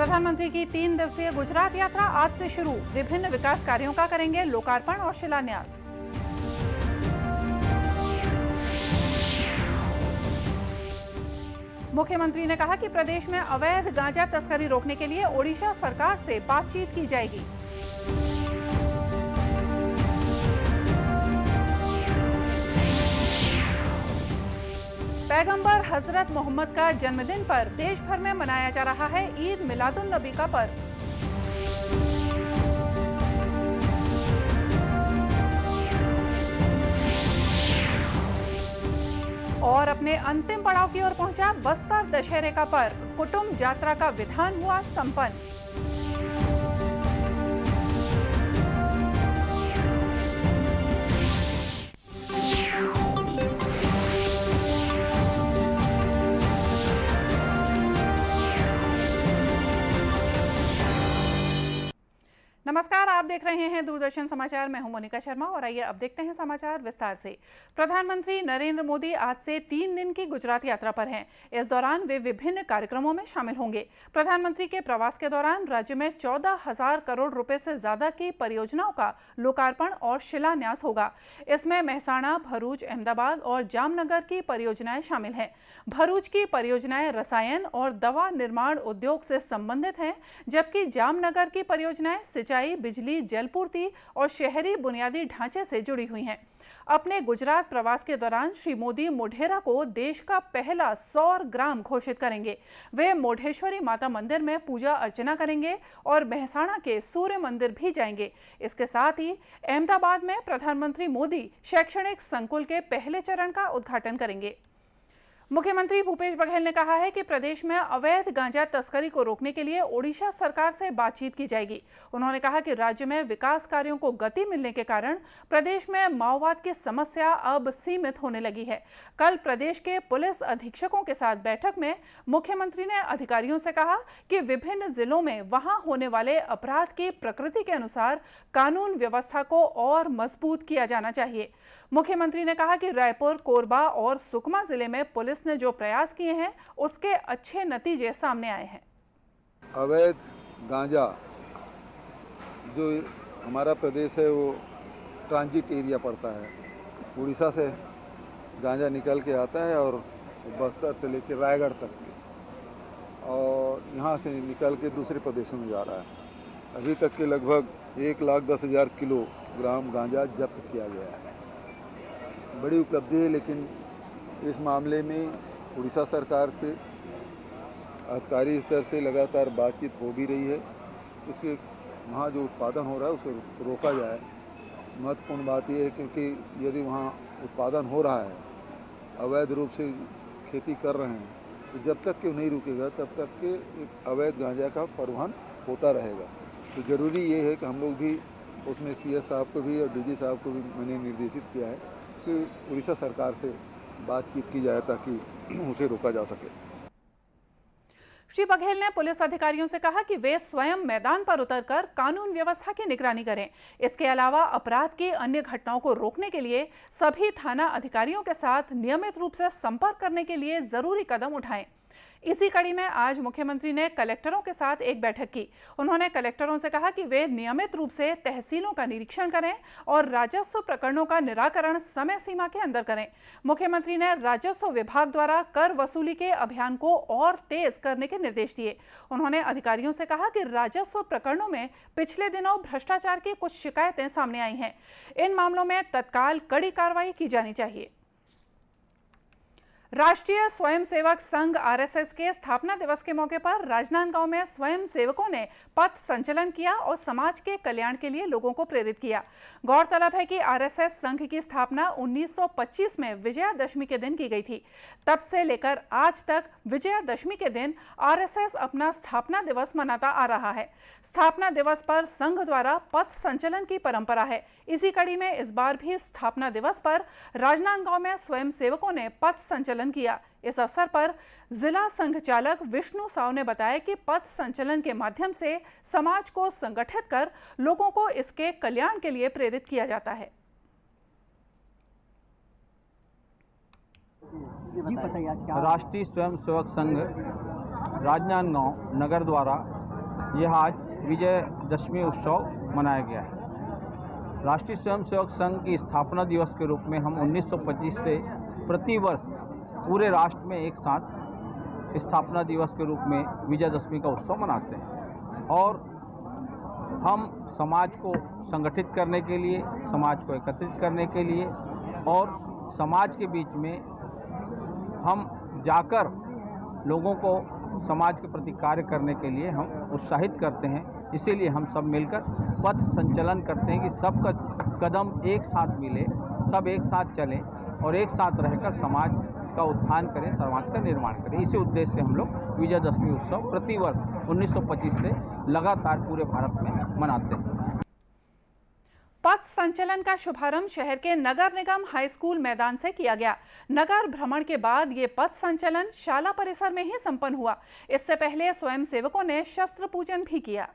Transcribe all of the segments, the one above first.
प्रधानमंत्री की 3 दिवसीय गुजरात यात्रा आज से शुरू। विभिन्न विकास कार्यों का करेंगे लोकार्पण और शिलान्यास। मुख्यमंत्री ने कहा कि प्रदेश में अवैध गांजा तस्करी रोकने के लिए ओडिशा सरकार से बातचीत की जाएगी। पैगंबर हजरत मोहम्मद का जन्मदिन पर देश भर में मनाया जा रहा है ईद मिलादुन नबी का पर्व। और अपने अंतिम पड़ाव की ओर पहुंचा बस्तर दशहरे का पर्व। कुटुंब यात्रा का विधान हुआ संपन्न। नमस्कार, आप देख रहे हैं दूरदर्शन समाचार। मैं हूं मोनिका शर्मा और आइए अब देखते हैं समाचार विस्तार से। प्रधानमंत्री नरेंद्र मोदी आज से 3 दिन की गुजरात यात्रा पर हैं। इस दौरान वे विभिन्न कार्यक्रमों में शामिल होंगे। प्रधानमंत्री के प्रवास के दौरान राज्य में 14,000 करोड़ रुपए से ज्यादा की परियोजनाओं का लोकार्पण और शिलान्यास होगा। इसमें मेहसाणा, भरूच, अहमदाबाद और जामनगर की परियोजनाएं शामिल हैं। भरूच की परियोजनाएं रसायन और दवा निर्माण उद्योग से संबंधित हैं, जबकि जामनगर की परियोजनाएं सिंचाई, बिजली, जलपूर्ति और शहरी बुनियादी ढांचे से जुड़ी हुई हैं। अपने गुजरात प्रवास के दौरान श्री मोदी मोढेरा को देश का पहला सौर ग्राम घोषित करेंगे। वे मोढेश्वरी माता मंदिर में पूजा अर्चना करेंगे और मेहसाणा के सूर्य मंदिर भी जाएंगे। इसके साथ ही अहमदाबाद में प्रधानमंत्री मोदी शैक्षणिक संकुल के पहले चरण का उद्घाटन करेंगे। मुख्यमंत्री भूपेश बघेल ने कहा है कि प्रदेश में अवैध गांजा तस्करी को रोकने के लिए ओडिशा सरकार से बातचीत की जाएगी। उन्होंने कहा कि राज्य में विकास कार्यों को गति मिलने के कारण प्रदेश में माओवाद की समस्या अब सीमित होने लगी है। कल प्रदेश के पुलिस अधीक्षकों के साथ बैठक में मुख्यमंत्री ने अधिकारियों से कहा कि विभिन्न जिलों में वहां होने वाले अपराध की प्रकृति के अनुसार कानून व्यवस्था को और मजबूत किया जाना चाहिए। मुख्यमंत्री ने कहा कि रायपुर, कोरबा और सुकमा जिले में पुलिस ने जो प्रयास किए हैं उसके अच्छे नतीजे सामने आए हैं। अवैध गांजा जो हमारा प्रदेश है वो ट्रांजिट एरिया पड़ता है। उड़ीसा से गांजा निकल के आता है और बस्तर से लेकर रायगढ़ तक और यहाँ से निकल के दूसरे प्रदेशों में जा रहा है। अभी तक के लगभग 1,10,000 किलोग्राम गांजा जब्त किया गया है। बड़ी उपलब्धि है, लेकिन इस मामले में उड़ीसा सरकार से अधिकारी स्तर से लगातार बातचीत हो भी रही है। इसके वहाँ जो उत्पादन हो रहा है उसे रोका जाए। महत्वपूर्ण बात यह है क्योंकि यदि वहाँ उत्पादन हो रहा है, अवैध रूप से खेती कर रहे हैं, तो जब तक कि नहीं रुकेगा तब तक के एक अवैध गांजा का परिवहन होता रहेगा। तो ज़रूरी ये है कि हम लोग भी उसमें CS साहब को भी और DG साहब को भी मैंने निर्देशित किया है कि उड़ीसा सरकार से बातचीत की जाए ताकि उसे रोका जा सके। श्री बघेल ने पुलिस अधिकारियों से कहा कि वे स्वयं मैदान पर उतरकर कानून व्यवस्था की निगरानी करें। इसके अलावा अपराध की अन्य घटनाओं को रोकने के लिए सभी थाना अधिकारियों के साथ नियमित रूप से संपर्क करने के लिए जरूरी कदम उठाएं। इसी कड़ी में आज मुख्यमंत्री ने कलेक्टरों के साथ एक बैठक की। उन्होंने कलेक्टरों से कहा कि वे नियमित रूप से तहसीलों का निरीक्षण करें और राजस्व प्रकरणों का निराकरण समय सीमा के अंदर करें। मुख्यमंत्री ने राजस्व विभाग द्वारा कर वसूली के अभियान को और तेज करने के निर्देश दिए। उन्होंने अधिकारियों से कहा कि राजस्व प्रकरणों में पिछले दिनों भ्रष्टाचार की कुछ शिकायतें सामने आई हैं। इन मामलों में तत्काल कड़ी कार्रवाई की जानी चाहिए। राष्ट्रीय स्वयंसेवक संघ RSS के स्थापना दिवस के मौके पर राजनांदगांव में स्वयं सेवकों ने पथ संचलन किया और समाज के कल्याण के लिए लोगों को प्रेरित किया। गौरतलब है कि RSS संघ की स्थापना 1925 में विजयादशमी के दिन की गई थी। तब से लेकर आज तक विजयादशमी के दिन RSS अपना स्थापना दिवस मनाता आ रहा है। स्थापना दिवस पर संघ द्वारा पथ संचलन की परंपरा है। इसी कड़ी में इस बार भी स्थापना दिवस पर राजनांदगांव में स्वयं सेवकों ने पथ संचलन किया। इस अवसर पर जिला संघ चालक विष्णु साव ने बताया कि पथ संचलन के माध्यम से समाज को संगठित कर लोगों को इसके कल्याण के लिए प्रेरित किया जाता है। राष्ट्रीय स्वयंसेवक संघ राजनांदगांव नगर द्वारा यह आज विजयदशमी उत्सव मनाया गया है। राष्ट्रीय स्वयंसेवक संघ की स्थापना दिवस के रूप में हम 1925 से प्रतिवर्ष पूरे राष्ट्र में एक साथ स्थापना दिवस के रूप में विजयदशमी का उत्सव मनाते हैं और हम समाज को संगठित करने के लिए, समाज को एकत्रित करने के लिए और समाज के बीच में हम जाकर लोगों को समाज के प्रति कार्य करने के लिए हम उत्साहित करते हैं। इसीलिए हम सब मिलकर पथ संचलन करते हैं कि सबका कदम एक साथ मिले, सब एक साथ चलें और एक साथ रहकर समाज का उत्थान करें, समाज का निर्माण करें। इसी उद्देश्य से हम लोग विजयदशमी उत्सव प्रतिवर्ष 1925 से लगातार पूरे भारत में मनाते हैं। पथ संचलन का शुभारंभ शहर के नगर निगम हाई स्कूल मैदान से किया गया। नगर भ्रमण के बाद ये पथ संचलन शाला परिसर में ही संपन्न हुआ। इससे पहले स्वयंसेवकों ने शस्त्र पूजन भी किया।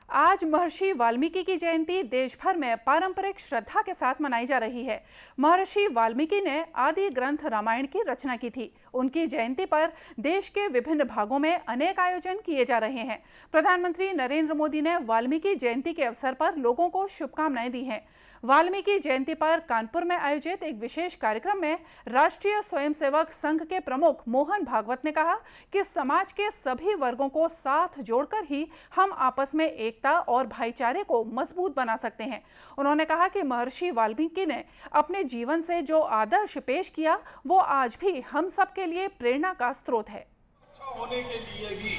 आज महर्षि वाल्मीकि की जयंती देश भर में पारंपरिक श्रद्धा के साथ मनाई जा रही है। महर्षि वाल्मीकि ने आदि ग्रंथ रामायण की रचना की थी। उनकी जयंती पर देश के विभिन्न भागों में अनेक आयोजन किए जा रहे हैं। प्रधानमंत्री नरेंद्र मोदी ने वाल्मीकि जयंती के अवसर पर लोगों को शुभकामनाएं दी हैं। वाल्मीकि जयंती पर कानपुर में आयोजित एक विशेष कार्यक्रम में राष्ट्रीय स्वयंसेवक संघ के प्रमुख मोहन भागवत ने कहा कि समाज के सभी वर्गों को साथ जोड़कर ही हम आपस में एकता और भाईचारे को मजबूत बना सकते हैं। उन्होंने कहा कि महर्षि वाल्मीकि ने अपने जीवन से जो आदर्श पेश किया वो आज भी हम सब के लिए प्रेरणा का स्रोत है। अच्छा होने के लिए भी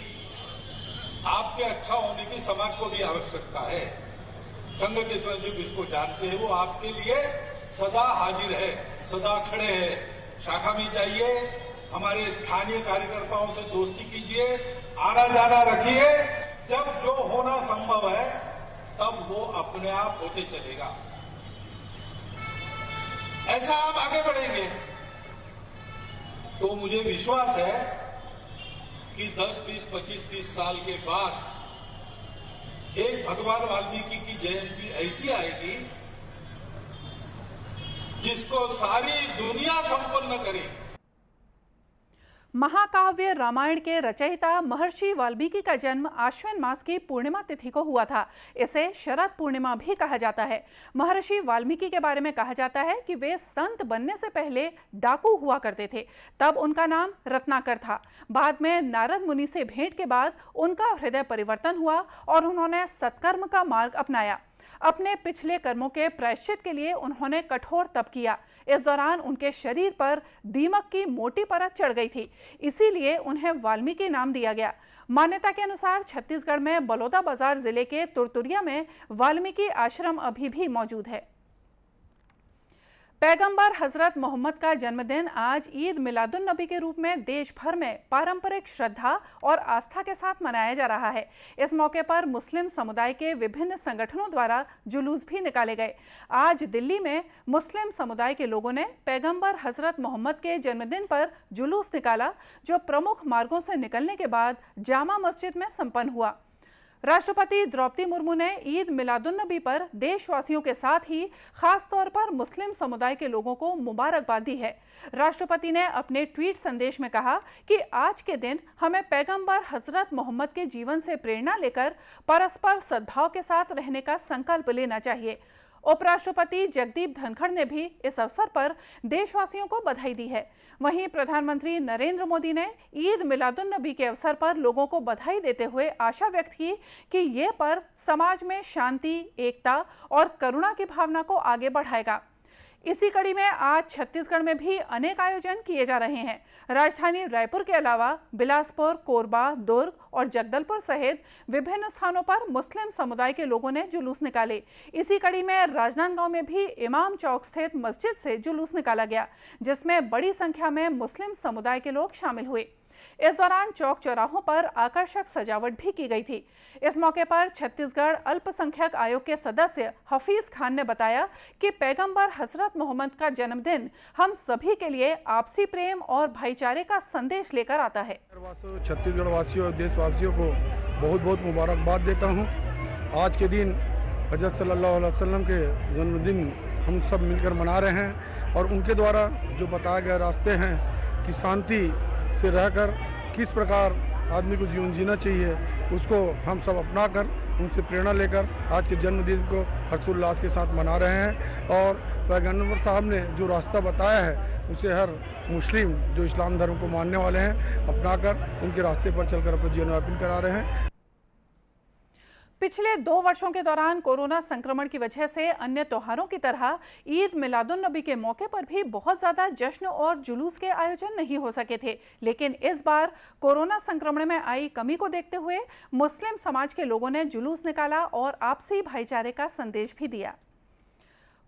आपके अच्छा होने की समाज को भी आवश्यकता है। संघ के स्वयंसेवक इसको जानते हैं, वो आपके लिए सदा हाजिर है, सदा खड़े हैं। शाखा में जाइए, हमारे स्थानीय कार्यकर्ताओं से दोस्ती कीजिए, आना जाना रखिए। जब जो होना संभव है तब वो अपने आप होते चलेगा। ऐसा आप आगे बढ़ेंगे तो मुझे विश्वास है कि 10, 20, 25, 30 साल के बाद एक भगवान वाल्मीकि की जयंती ऐसी आएगी जिसको सारी दुनिया संपन्न करे। महाकाव्य रामायण के रचयिता महर्षि वाल्मीकि का जन्म आश्विन मास की पूर्णिमा तिथि को हुआ था। इसे शरद पूर्णिमा भी कहा जाता है। महर्षि वाल्मीकि के बारे में कहा जाता है कि वे संत बनने से पहले डाकू हुआ करते थे। तब उनका नाम रत्नाकर था। बाद में नारद मुनि से भेंट के बाद उनका हृदय परिवर्तन हुआ और उन्होंने सत्कर्म का मार्ग अपनाया। अपने पिछले कर्मों के प्रायश्चित के लिए उन्होंने कठोर तप किया। इस दौरान उनके शरीर पर दीमक की मोटी परत चढ़ गई थी, इसीलिए उन्हें वाल्मीकि नाम दिया गया। मान्यता के अनुसार छत्तीसगढ़ में बलौदाबाजार जिले के तुरतुरिया में वाल्मीकि आश्रम अभी भी मौजूद है। पैगंबर हजरत मोहम्मद का जन्मदिन आज ईद मिलादुन नबी के रूप में देश भर में पारंपरिक श्रद्धा और आस्था के साथ मनाया जा रहा है। इस मौके पर मुस्लिम समुदाय के विभिन्न संगठनों द्वारा जुलूस भी निकाले गए। आज दिल्ली में मुस्लिम समुदाय के लोगों ने पैगंबर हजरत मोहम्मद के जन्मदिन पर जुलूस निकाला, जो प्रमुख मार्गों से निकलने के बाद जामा मस्जिद में संपन्न हुआ। राष्ट्रपति द्रौपदी मुर्मू ने ईद मिलादुन्नबी पर देशवासियों के साथ ही खास तौर पर मुस्लिम समुदाय के लोगों को मुबारकबाद दी है। राष्ट्रपति ने अपने ट्वीट संदेश में कहा कि आज के दिन हमें पैगंबर हजरत मोहम्मद के जीवन से प्रेरणा लेकर परस्पर सद्भाव के साथ रहने का संकल्प लेना चाहिए। उपराष्ट्रपति जगदीप धनखड़ ने भी इस अवसर पर देशवासियों को बधाई दी है। वहीं प्रधानमंत्री नरेंद्र मोदी ने ईद मिलादुन्नबी के अवसर पर लोगों को बधाई देते हुए आशा व्यक्त की कि ये पर्व समाज में शांति, एकता और करुणा की भावना को आगे बढ़ाएगा। इसी कड़ी में आज छत्तीसगढ़ में भी अनेक आयोजन किए जा रहे हैं। राजधानी रायपुर के अलावा बिलासपुर, कोरबा, दुर्ग और जगदलपुर सहित विभिन्न स्थानों पर मुस्लिम समुदाय के लोगों ने जुलूस निकाले। इसी कड़ी में राजनांदगांव में भी इमाम चौक स्थित मस्जिद से जुलूस निकाला गया, जिसमें बड़ी संख्या में मुस्लिम समुदाय के लोग शामिल हुए। इस दौरान चौक चौराहों पर आकर्षक सजावट भी की गई थी। इस मौके पर छत्तीसगढ़ अल्पसंख्यक आयोग के सदस्य हफीज खान ने बताया कि पैगंबर हजरत मोहम्मद का जन्मदिन हम सभी के लिए आपसी प्रेम और भाईचारे का संदेश लेकर आता है। छत्तीसगढ़ वासियों और देशवासियों को बहुत बहुत मुबारकबाद देता हूँ। आज के दिन हजरत सल्लल्लाहु अलैहि वसल्लम के जन्मदिन हम सब मिलकर मना रहे हैं और उनके द्वारा जो बताए गए रास्ते हैं कि शांति से रहकर किस प्रकार आदमी को जीवन जीना चाहिए, उसको हम सब अपना कर उनसे प्रेरणा लेकर आज के जन्मदिन को हर्षोल्लास के साथ मना रहे हैं। और पैगंबर साहब ने जो रास्ता बताया है उसे हर मुस्लिम जो इस्लाम धर्म को मानने वाले हैं अपनाकर उनके रास्ते पर चलकर अपने जीवन यापन करा रहे हैं। पिछले 2 वर्षों के दौरान कोरोना संक्रमण की वजह से अन्य त्योहारों की तरह ईद मिलादुन नबी के मौके पर भी बहुत ज़्यादा जश्न और जुलूस के आयोजन नहीं हो सके थे। लेकिन इस बार कोरोना संक्रमण में आई कमी को देखते हुए मुस्लिम समाज के लोगों ने जुलूस निकाला और आपसी भाईचारे का संदेश भी दिया।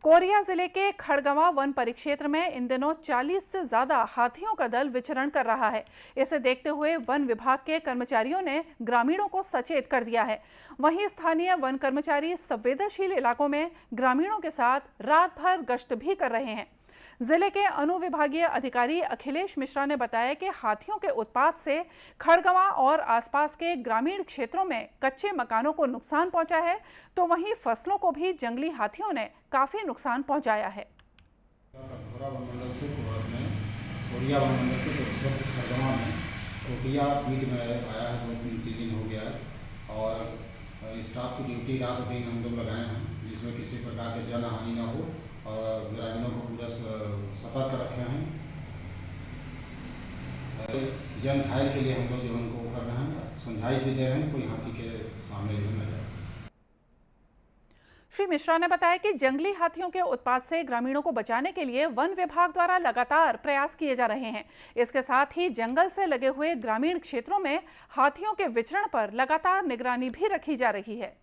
कोरिया जिले के खड़गवां वन परिक्षेत्र में इन दिनों 40 से ज्यादा हाथियों का दल विचरण कर रहा है। इसे देखते हुए वन विभाग के कर्मचारियों ने ग्रामीणों को सचेत कर दिया है। वहीं स्थानीय वन कर्मचारी संवेदनशील इलाकों में ग्रामीणों के साथ रात भर गश्त भी कर रहे हैं। जिले के अनुविभागीय अधिकारी अखिलेश मिश्रा ने बताया कि हाथियों के उत्पात से खड़गवां और आसपास के ग्रामीण क्षेत्रों में कच्चे मकानों को नुकसान पहुंचा है, तो वहीं फसलों को भी जंगली हाथियों ने काफी नुकसान पहुंचाया है। कोरिया वन मंडल के खड़गवां में कोटिया बीट में आया है, 2-3 दिन हो गया है और स्टाफ की ड्यूटी रात दिन हम लोग लगाए हैं जिसमें किसी प्रकार की जन हानि न हो और ग्रामीणों को पूरा सतर्क रखे हैं। जन घायल के लिए हम लोग जो उनको कर रहे हैं, समझाइश भी दे रहे हैं, कोई हाथी के सामने जो न जाए। श्री मिश्रा ने बताया कि जंगली हाथियों के उत्पात से ग्रामीणों को बचाने के लिए वन विभाग द्वारा लगातार प्रयास किए जा रहे हैं। इसके साथ ही जंगल से लगे हुए ग्रामीण क्षेत्रों में हाथियों के विचरण पर लगातार निगरानी भी रखी जा रही है।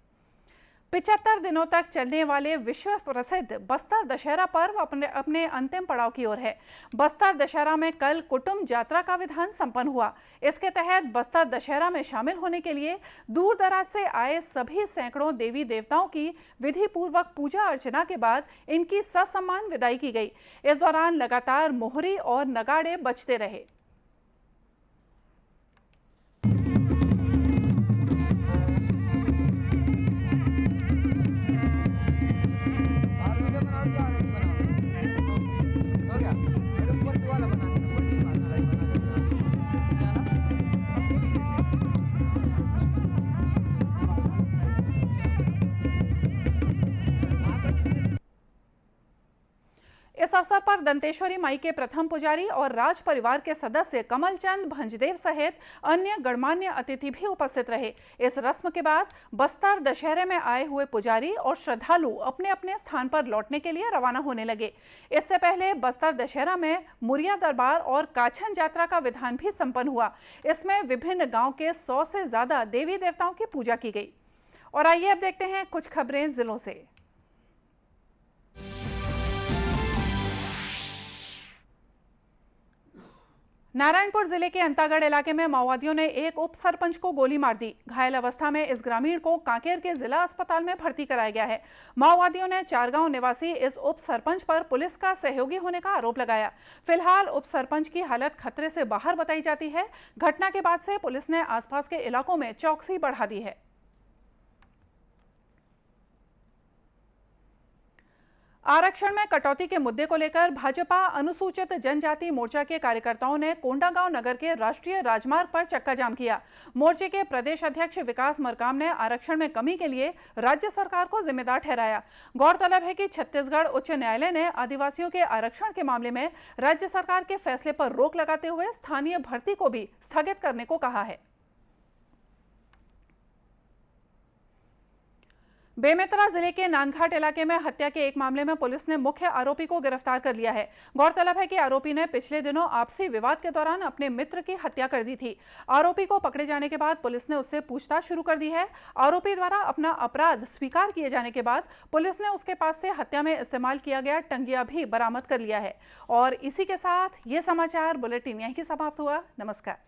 75 दिनों तक चलने वाले विश्व प्रसिद्ध बस्तर दशहरा पर्व अपने अंतिम पड़ाव की ओर है। बस्तर दशहरा में कल कुटुंब यात्रा का विधान संपन्न हुआ। इसके तहत बस्तर दशहरा में शामिल होने के लिए दूर दराज से आए सभी सैकड़ों देवी देवताओं की विधि पूर्वक पूजा अर्चना के बाद इनकी ससम्मान विदाई की गई। इस दौरान लगातार मोहरी और नगाड़े बजते रहे। इस अवसर पर दंतेश्वरी माई के प्रथम पुजारी और राज परिवार के सदस्य कमलचंद भंजदेव सहित अन्य गणमान्य अतिथि भी उपस्थित रहे। इस रस्म के बाद बस्तर दशहरे में आए हुए पुजारी और श्रद्धालु अपने अपने स्थान पर लौटने के लिए रवाना होने लगे। इससे पहले बस्तर दशहरा में मुरिया दरबार और काछन यात्रा का विधान भी संपन्न हुआ। इसमें विभिन्न गांव के 100 से ज्यादा देवी देवताओं की पूजा की गई। और आइए अब देखते हैं कुछ खबरें जिलों से। नारायणपुर जिले के अंतागढ़ इलाके में माओवादियों ने एक उप सरपंच को गोली मार दी। घायल अवस्था में इस ग्रामीण को कांकेर के जिला अस्पताल में भर्ती कराया गया है। माओवादियों ने चारगांव निवासी इस उप सरपंच पर पुलिस का सहयोगी होने का आरोप लगाया। फिलहाल उप सरपंच की हालत खतरे से बाहर बताई जाती है। घटना के बाद से पुलिस ने आसपास के इलाकों में चौकसी बढ़ा दी है। आरक्षण में कटौती के मुद्दे को लेकर भाजपा अनुसूचित जनजाति मोर्चा के कार्यकर्ताओं ने कोंडागांव नगर के राष्ट्रीय राजमार्ग पर चक्का जाम किया। मोर्चे के प्रदेश अध्यक्ष विकास मरकाम ने आरक्षण में कमी के लिए राज्य सरकार को जिम्मेदार ठहराया। गौरतलब है कि छत्तीसगढ़ उच्च न्यायालय ने आदिवासियों के आरक्षण के मामले में राज्य सरकार के फैसले पर रोक लगाते हुए स्थानीय भर्ती को भी स्थगित करने को कहा है। बेमेतरा जिले के नांदघाट इलाके में हत्या के एक मामले में पुलिस ने मुख्य आरोपी को गिरफ्तार कर लिया है। गौरतलब है कि आरोपी ने पिछले दिनों आपसी विवाद के दौरान अपने मित्र की हत्या कर दी थी। आरोपी को पकड़े जाने के बाद पुलिस ने उससे पूछताछ शुरू कर दी है। आरोपी द्वारा अपना अपराध स्वीकार किए जाने के बाद पुलिस ने उसके पास से हत्या में इस्तेमाल किया गया टंगिया भी बरामद कर लिया है। और इसी के साथ ये समाचार बुलेटिन यहीं समाप्त हुआ। नमस्कार।